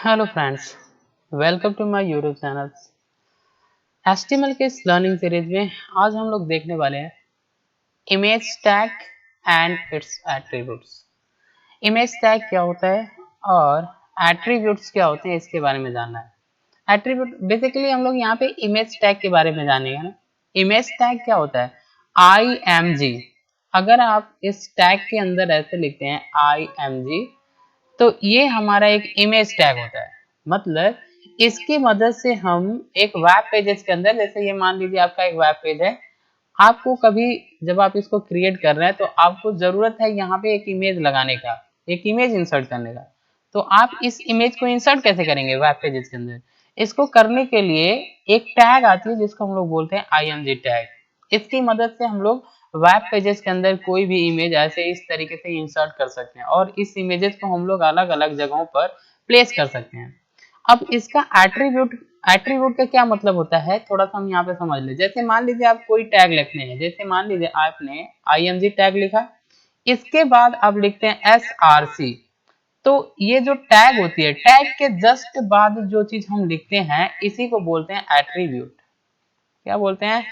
Hello friends, welcome to my YouTube channel. HTML के इस learning series में आज हम लोग देखने वाले हैं image tag and it's attributes. Image tag क्या होता है और एट्रीब्यूट्स क्या होते हैं, इसके बारे में जानना है। एट्रीब्यूट बेसिकली हम लोग यहाँ पे इमेज टैग के बारे में जानेंगे ना। इमेज टैग क्या होता है? IMG। अगर आप इस टैग के अंदर ऐसे लिखते हैं IMG, तो ये हमारा एक इमेज टैग होता है। मतलब इसकी मदद से हम एक वेब पेजेस के अंदर, जैसे ये मान लीजिए आपका एक वेब पेज है, आपको कभी जब आप इसको क्रिएट कर रहे हैं तो आपको जरूरत है यहाँ पे एक इमेज लगाने का, एक इमेज इंसर्ट करने का। तो आप इस इमेज को इंसर्ट कैसे करेंगे वेब पेजेस के अंदर? इसको करने के लिए एक टैग आती है जिसको हम लोग बोलते हैं IMG टैग। इसकी मदद से हम लोग वेब पेजेस के अंदर कोई भी इमेज ऐसे इस तरीके से इंसर्ट कर सकते हैं और इस इमेजेस को हम लोग अलग अलग जगहों पर प्लेस कर सकते हैं। अब इसका एट्रीब्यूट का क्या मतलब होता है, थोड़ा सा हम यहाँ पे समझ ले। जैसे मान लीजिए आप कोई टैग लिखते हैं, जैसे मान लीजिए आपने IMG टैग लिखा, इसके बाद आप लिखते हैं SRC। तो ये जो टैग होती है, टैग के जस्ट बाद जो चीज हम लिखते हैं इसी को बोलते हैं एट्रीब्यूट। क्या बोलते हैं?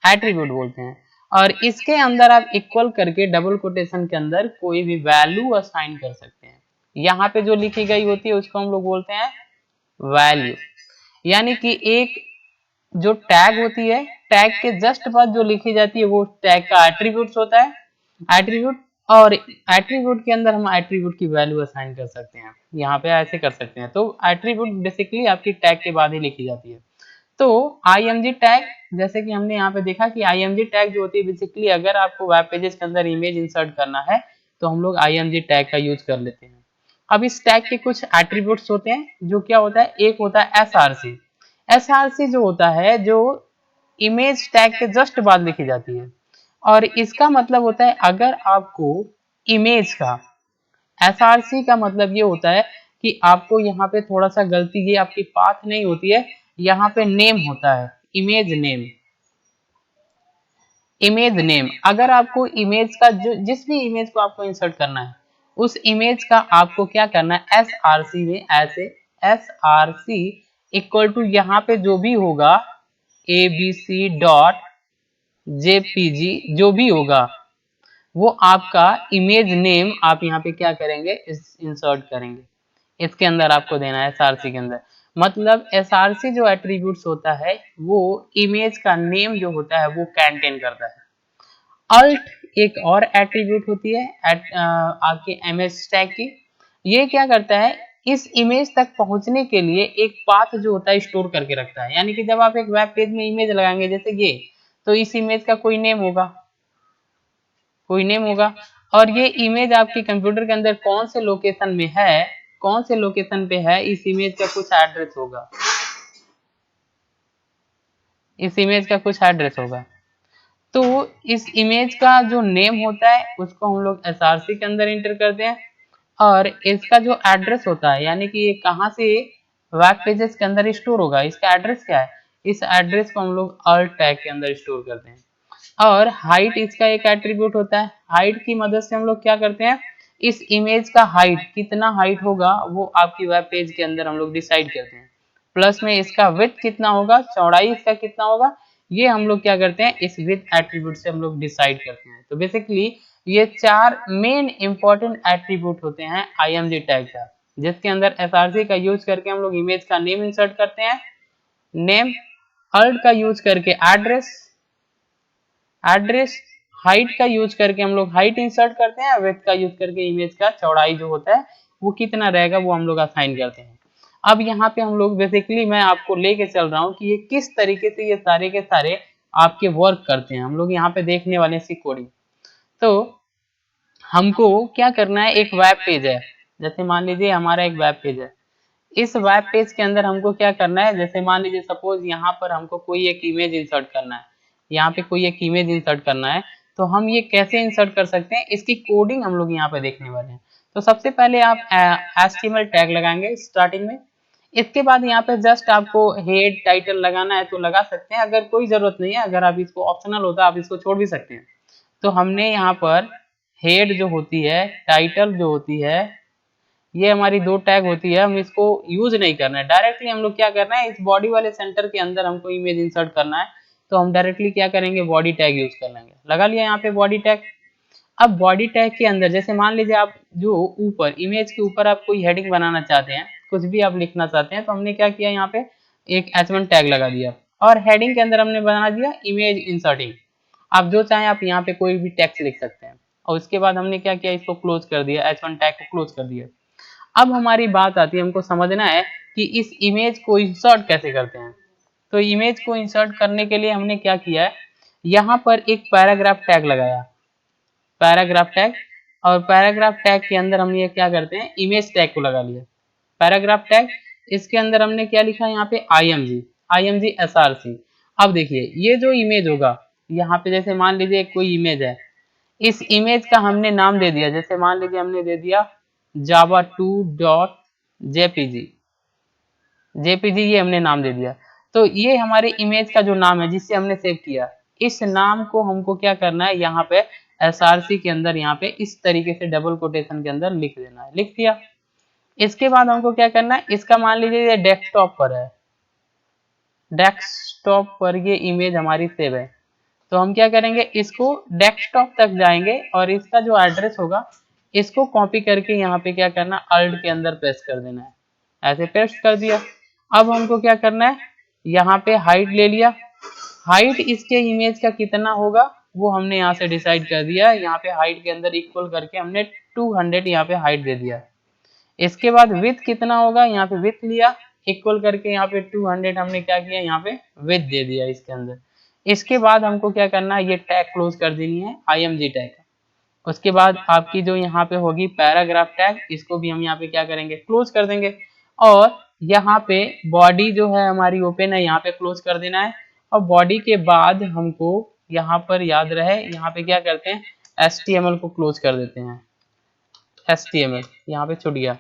एट्रीब्यूट बोलते हैं। और इसके अंदर आप इक्वल करके डबल कोटेशन के अंदर कोई भी वैल्यू असाइन कर सकते हैं। यहाँ पे जो लिखी गई होती है उसको हम लोग बोलते हैं वैल्यू। यानी कि एक जो टैग होती है, टैग के जस्ट बाद जो लिखी जाती है वो टैग का एट्रीब्यूट होता है। एट्रीब्यूट, और एट्रीब्यूट के अंदर हम एट्रीब्यूट की वैल्यू असाइन कर सकते हैं। यहाँ पे ऐसे कर सकते हैं। तो एट्रीब्यूट बेसिकली आपकी टैग के बाद ही लिखी जाती है। तो IMG टैग, जैसे कि हमने यहाँ पे देखा कि IMG टैग जो होती है बेसिकली अगर आपको वेब पेजेस के अंदर इमेज इंसर्ट करना है तो हम लोग IMG टैग का यूज कर लेते हैं। अब इस टैग के कुछ एट्रीब्यूट्स होते हैं जो क्या होता है, एक होता है SRC। SRC जो होता है, जो इमेज टैग के जस्ट बाद लिखी जाती है, और इसका मतलब होता है अगर आपको इमेज का, SRC का मतलब ये होता है कि आपको यहाँ पे थोड़ा सा गलती, ये आपकी पाथ नहीं होती है, यहाँ पे नेम होता है, इमेज नेम। इमेज नेम, अगर आपको इमेज का जो जिस भी इमेज को आपको इंसर्ट करना है उस इमेज का आपको क्या करना है, SRC में ऐसे SRC इक्वल टू यहाँ पे जो भी होगा ABC डॉट JPG, जो भी होगा वो आपका इमेज नेम आप यहाँ पे क्या करेंगे, इंसर्ट करेंगे। इसके अंदर आपको देना है SRC के अंदर। मतलब SRC जो एट्रीब्यूट्स होता है वो इमेज का नेम जो होता है वो कंटेन करता है। अल्ट एक और एट्रीब्यूट होती है आपके MS टैग की। ये क्या करता है, इस इमेज तक पहुंचने के लिए एक पाथ जो होता है स्टोर करके रखता है। यानी कि जब आप एक वेब पेज में इमेज लगाएंगे जैसे ये, तो इस इमेज का कोई नेम होगा, कोई नेम होगा, और ये इमेज आपके कंप्यूटर के अंदर कौन से लोकेशन में है, कौन से लोकेशन पे है, इस इमेज का कुछ एड्रेस होगा, इस इमेज का कुछ एड्रेस होगा। तो इस इमेज का जो नेम होता है उसको हम लोग SRC के अंदर इंटर करते हैं, और इसका जो एड्रेस होता है, यानी कि ये कहाँ से वेब पेजेस के अंदर स्टोर होगा, इसका एड्रेस क्या है, इस एड्रेस को हम लोग अल्ट टैग के अंदर स्टोर करते हैं। और हाइट इसका एक एट्रीब्यूट होता है। हाइट की मदद से हम लोग क्या करते हैं, इस इमेज का हाइट कितना हाइट होगा वो आपकी वेब पेज के अंदर हम लोग डिसाइड करते हैं। प्लस में इसका विड्थ कितना होगा, चौड़ाई इसका कितना होगा, ये हम लोग क्या करते हैं, इस विड्थ एट्रीब्यूट से हम लोग डिसाइड करते हैं। तो बेसिकली ये चार मेन इंपॉर्टेंट एट्रीब्यूट होते हैं IMG टैग का, जिसके अंदर SRC का यूज करके हम लोग इमेज का नेम इंसर्ट करते हैं, नेम, अल्ट का यूज करके एड्रेस, एड्रेस, हाइट का यूज करके हम लोग हाइट इंसर्ट करते हैं, विड्थ का यूज करके इमेज का चौड़ाई जो होता है वो कितना रहेगा वो हम लोग असाइन करते हैं। अब यहाँ पे हम लोग बेसिकली मैं आपको लेके चल रहा हूँ कि ये किस तरीके से ये सारे के सारे आपके वर्क करते हैं। हम लोग यहाँ पे देखने वाले हैं कोडिंग। तो हमको क्या करना है, एक वेब पेज है, जैसे मान लीजिए हमारा एक वेब पेज है। इस वेब पेज के अंदर हमको क्या करना है, जैसे मान लीजिए सपोज यहाँ पर हमको कोई एक इमेज इंसर्ट करना है, यहाँ पे कोई एक इमेज इंसर्ट करना है, तो हम ये कैसे इंसर्ट कर सकते हैं, इसकी कोडिंग हम लोग यहाँ पे देखने वाले हैं। तो सबसे पहले आप HTML टैग लगाएंगे स्टार्टिंग में। इसके बाद यहाँ पे जस्ट आपको हेड टाइटल लगाना है तो लगा सकते हैं, अगर कोई जरूरत नहीं है, अगर आप इसको ऑप्शनल होता है आप इसको छोड़ भी सकते हैं। तो हमने यहाँ पर हेड जो होती है, टाइटल जो होती है, ये हमारी दो टैग होती है, हम इसको यूज नहीं करना है। डायरेक्टली हम लोग क्या करना है, इस बॉडी वाले सेंटर के अंदर हमको इमेज इंसर्ट करना है, तो हम डायरेक्टली क्या करेंगे, बॉडी टैग यूज कर लेंगे। लगा लिया यहाँ पे बॉडी टैग। अब बॉडी टैग के अंदर जैसे मान लीजिए आप जो ऊपर इमेज के ऊपर आप कोई हेडिंग बनाना चाहते हैं, कुछ भी आप लिखना चाहते हैं, तो हमने क्या किया, यहाँ पे एक h1 टैग लगा दिया और हेडिंग के अंदर हमने बना दिया इमेज इंसर्टिंग। आप जो चाहें आप यहाँ पे कोई भी टेक्स्ट लिख सकते हैं। और उसके बाद हमने क्या किया, इसको क्लोज कर दिया, h1 टैग को क्लोज कर दिया। अब हमारी बात आती है, हमको समझना है कि इस इमेज को इंसर्ट कैसे करते हैं। तो इमेज को इंसर्ट करने के लिए हमने क्या किया है, यहाँ पर एक पैराग्राफ टैग लगाया, पैराग्राफ टैग। और पैराग्राफ टैग के अंदर हम ये क्या करते हैं, इमेज टैग को लगा लिया, पैराग्राफ टैग। इसके अंदर हमने क्या लिखा है, यहाँ पे img src। अब देखिए ये जो इमेज होगा, यहाँ पे जैसे मान लीजिए कोई इमेज है, इस इमेज का हमने नाम दे दिया, जैसे मान लीजिए हमने दे दिया java2.jpg, ये हमने नाम दे दिया। तो ये हमारे इमेज का जो नाम है जिससे हमने सेव किया, इस नाम को हमको क्या करना है, यहाँ पे src के अंदर यहाँ पे इस तरीके से डबल कोटेशन के अंदर लिख देना है। लिख दिया। इसके बाद हमको क्या करना है, इसका मान लीजिए ये डेस्कटॉप पर है, डेस्कटॉप पर ये इमेज हमारी सेव है, तो हम क्या करेंगे, इसको डेस्कटॉप तक जाएंगे और इसका जो एड्रेस होगा इसको कॉपी करके यहाँ पे क्या करना, अल्ट के अंदर पेस्ट कर देना है। ऐसे पेस्ट कर दिया। अब हमको क्या करना है, यहाँ पे हाइट ले लिया, हाइट इसके इमेज का कितना होगा वो हमने यहाँ से डिसाइड कर दिया। यहाँ पे हाइट के अंदर इक्वल करके हमने 200 यहाँ पे हाइट दे दिया। इसके बाद विथ कितना होगा, यहाँ पे विथ लिया, इक्वल करके यहाँ पे 200 हमने क्या किया, यहाँ पे विथ दे दिया इसके अंदर। इसके बाद हमको क्या करना है, ये टैग क्लोज कर देनी है, img टैग। उसके बाद आपकी जो यहाँ पे होगी पैराग्राफ टैग, इसको भी हम यहाँ पे क्या करेंगे, क्लोज कर देंगे। और यहाँ पे बॉडी जो है हमारी ओपन है, यहाँ पे क्लोज कर देना है। और बॉडी के बाद हमको यहाँ पर याद रहे, यहाँ पे क्या करते हैं, html को क्लोज कर देते हैं, html यहाँ पे छूट गया।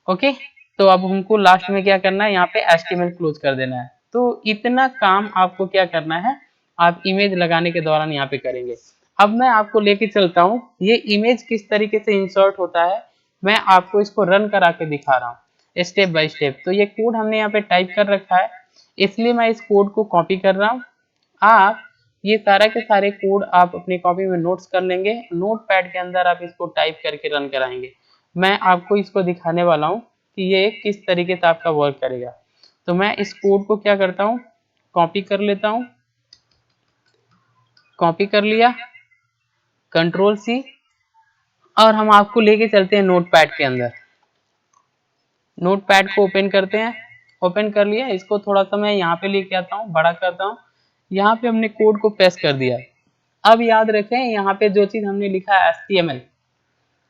ओके, तो अब हमको लास्ट में क्या करना है, यहाँ पे html क्लोज कर देना है। तो इतना काम आपको क्या करना है, आप इमेज लगाने के दौरान यहाँ पे करेंगे। अब मैं आपको लेके चलता हूँ, ये इमेज किस तरीके से इंसर्ट होता है, मैं आपको इसको रन करा के दिखा रहा हूँ स्टेप बाय स्टेप। तो ये कोड हमने यहाँ पे टाइप कर रखा है, इसलिए मैं इस कोड को कॉपी कर रहा हूँ। आप ये सारा के सारे कोड आप अपनी कॉपी में नोट्स कर लेंगे, नोट पैड के अंदर आप इसको टाइप करके रन कराएंगे। मैं आपको इसको दिखाने वाला हूँ कि ये किस तरीके से आपका वर्क करेगा। तो मैं इस कोड को क्या करता हूँ, कॉपी कर लेता हूँ, कॉपी कर लिया, कंट्रोल सी, और हम आपको लेके चलते हैं नोट पैड के अंदर। नोट पैड को ओपन करते हैं, ओपन कर लिया, इसको थोड़ा सा मैं यहाँ पे लेके आता हूँ, बड़ा करता हूँ। यहाँ पे हमने कोड को पेस्ट कर दिया। अब याद रखें, यहाँ पे जो चीज हमने लिखा है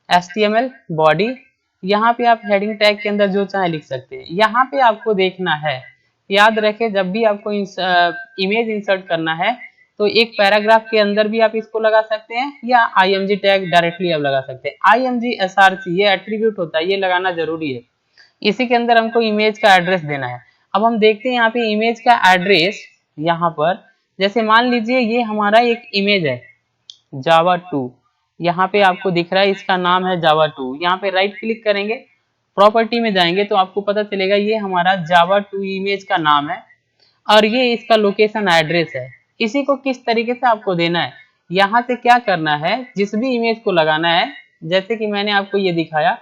HTML बॉडी, यहाँ पे आप हेडिंग टैग के अंदर जो चाहे लिख सकते हैं। यहाँ पे आपको देखना है, याद रखें, जब भी आपको इमेज इंसर्ट करना है तो एक पैराग्राफ के अंदर भी आप इसको लगा सकते हैं, या img टैग डायरेक्टली आप लगा सकते हैं। img src ये एट्रीब्यूट होता है, ये लगाना जरूरी है। इसी के अंदर हमको इमेज का एड्रेस देना है। अब हम देखते हैं यहाँ पे इमेज का एड्रेस, यहाँ पर जैसे मान लीजिए ये हमारा एक इमेज है java2, यहाँ पे आपको दिख रहा है, इसका नाम है java2। यहाँ पे राइट क्लिक करेंगे, प्रॉपर्टी में जाएंगे तो आपको पता चलेगा ये हमारा java2 इमेज का नाम है और ये इसका लोकेशन एड्रेस है। इसी को किस तरीके से आपको देना है, यहाँ से क्या करना है, जिस भी इमेज को लगाना है, जैसे कि मैंने आपको ये दिखाया,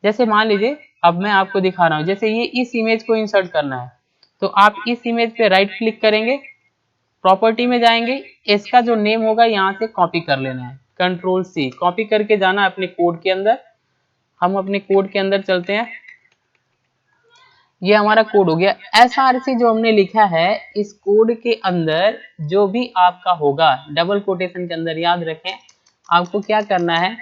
जैसे मान लीजिए अब मैं आपको दिखा रहा हूँ, जैसे ये इस इमेज को इंसर्ट करना है, तो आप इस इमेज पे राइट क्लिक करेंगे, प्रॉपर्टी में जाएंगे, इसका जो नेम होगा यहाँ से कॉपी कर लेना है, कंट्रोल सी, कॉपी करके जाना है अपने कोड के अंदर। हम अपने कोड के अंदर चलते हैं, ये हमारा कोड हो गया। src जो हमने लिखा है, इस कोड के अंदर जो भी आपका होगा डबल कोटेशन के अंदर, याद रखें आपको क्या करना है,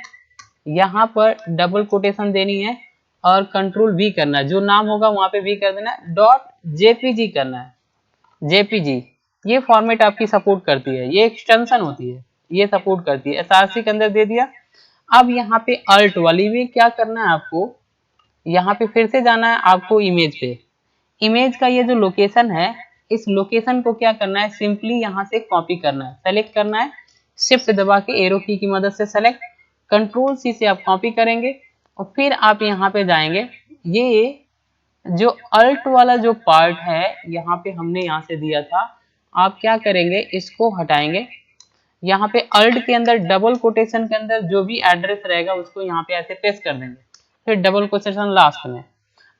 यहाँ पर डबल कोटेशन देनी है और कंट्रोल वी करना है, जो नाम होगा वहां पे वी कर देना है, .jpg करना है, जेपीजी। ये फॉर्मेट आपकी सपोर्ट करती है, ये एक्सटेंशन होती है, ये सपोर्ट करती है। src के अंदर दे दिया। अब यहाँ पे अल्ट वाली में क्या करना है आपको, यहाँ पे फिर से जाना है आपको इमेज पे, इमेज का ये जो लोकेशन है, इस लोकेशन को क्या करना है, सिंपली यहाँ से कॉपी करना है, सेलेक्ट करना है, शिफ्ट दबा के एरो की मदद से सेलेक्ट, कंट्रोल सी से आप कॉपी करेंगे। और फिर आप यहाँ पे जाएंगे, ये जो अल्ट वाला जो पार्ट है यहाँ पे हमने यहाँ से दिया था, आप क्या करेंगे, इसको हटाएंगे। यहाँ पे अल्ट के अंदर डबल कोटेशन के अंदर जो भी एड्रेस रहेगा उसको यहाँ पे ऐसे पेस्ट कर देंगे, फिर डबल कोटेशन लास्ट में।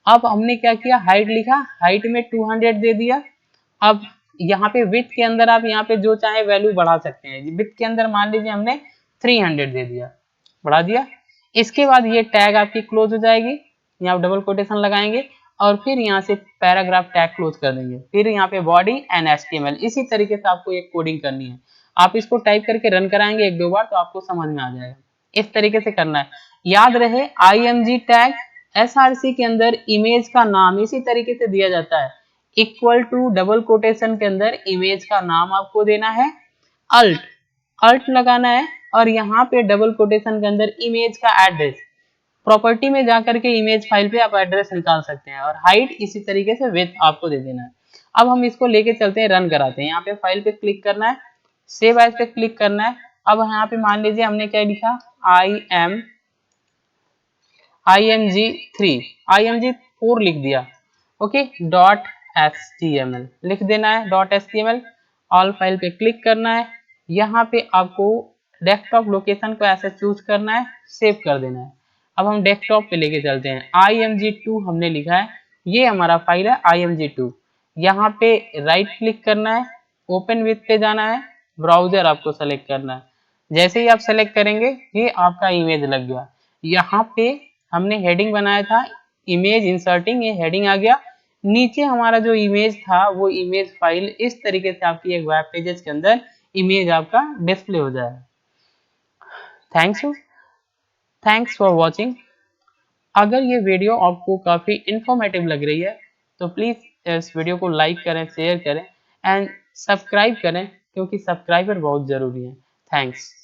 अब हमने क्या किया, हाइट लिखा, हाइट में 200 दे दिया। अब यहाँ पे विड्थ के अंदर आप यहाँ पे जो चाहे वैल्यू बढ़ा सकते हैं। विड्थ के अंदर मान लीजिए हमने 300 दे दिया, बढ़ा दिया। इसके बाद ये टैग आपकी क्लोज हो जाएगी, यहाँ डबल कोटेशन लगाएंगे और फिर यहाँ से पैराग्राफ टैग क्लोज कर देंगे। फिर यहाँ पे बॉडी एंड HTML, इसी तरीके से आपको एक कोडिंग करनी है। आप इसको टाइप करके रन कराएंगे 1-2 बार तो आपको समझ में आ जाएगा। इस तरीके से करना है। याद रहे img टैग src के अंदर इमेज का नाम इसी तरीके से दिया जाता है, इक्वल टू डबल कोटेशन के अंदर इमेज का नाम आपको देना है, अल्ट अल्ट लगाना है और यहाँ पे डबल कोटेशन के अंदर इमेज का एड्रेस, प्रॉपर्टी में जाकर के इमेज फाइल पे आप एड्रेस निकाल सकते हैं, और हाइट इसी तरीके से विड्थ आपको दे देना है। अब हम इसको लेके चलते हैं, रन कराते हैं। यहाँ पे फाइल पे क्लिक करना है, सेव एज पे क्लिक करना है। अब यहाँ पे मान लीजिए हमने क्या लिखा, img4 लिख दिया, ओके, .html लिख देना है, .html। ऑल फाइल पे क्लिक करना है, यहाँ पे आपको डेस्कटॉप लोकेशन को ऐसे चूज करना है, सेव कर देना है। अब हम डेस्कटॉप पे लेके चलते हैं, img2 हमने लिखा है, ये हमारा फाइल है img2। यहाँ पे राइट क्लिक करना है, ओपन विथ पे जाना है, ब्राउजर आपको सेलेक्ट करना है। जैसे ही आप सेलेक्ट करेंगे ये आपका इमेज लग गया। यहाँ पे हमने हेडिंग बनाया था इमेज इंसर्टिंग, ये हेडिंग आ गया। नीचे हमारा जो इमेज था वो इमेज फाइल इस तरीके से आपकी एक वेब पेजेस के अंदर इमेज आपका डिस्प्ले हो जाएगा। Thanks for watching. अगर ये वीडियो आपको काफ़ी इंफॉर्मेटिव लग रही है तो प्लीज़ इस वीडियो को लाइक करें, शेयर करें एंड सब्सक्राइब करें, क्योंकि सब्सक्राइबर बहुत ज़रूरी है। थैंक्स।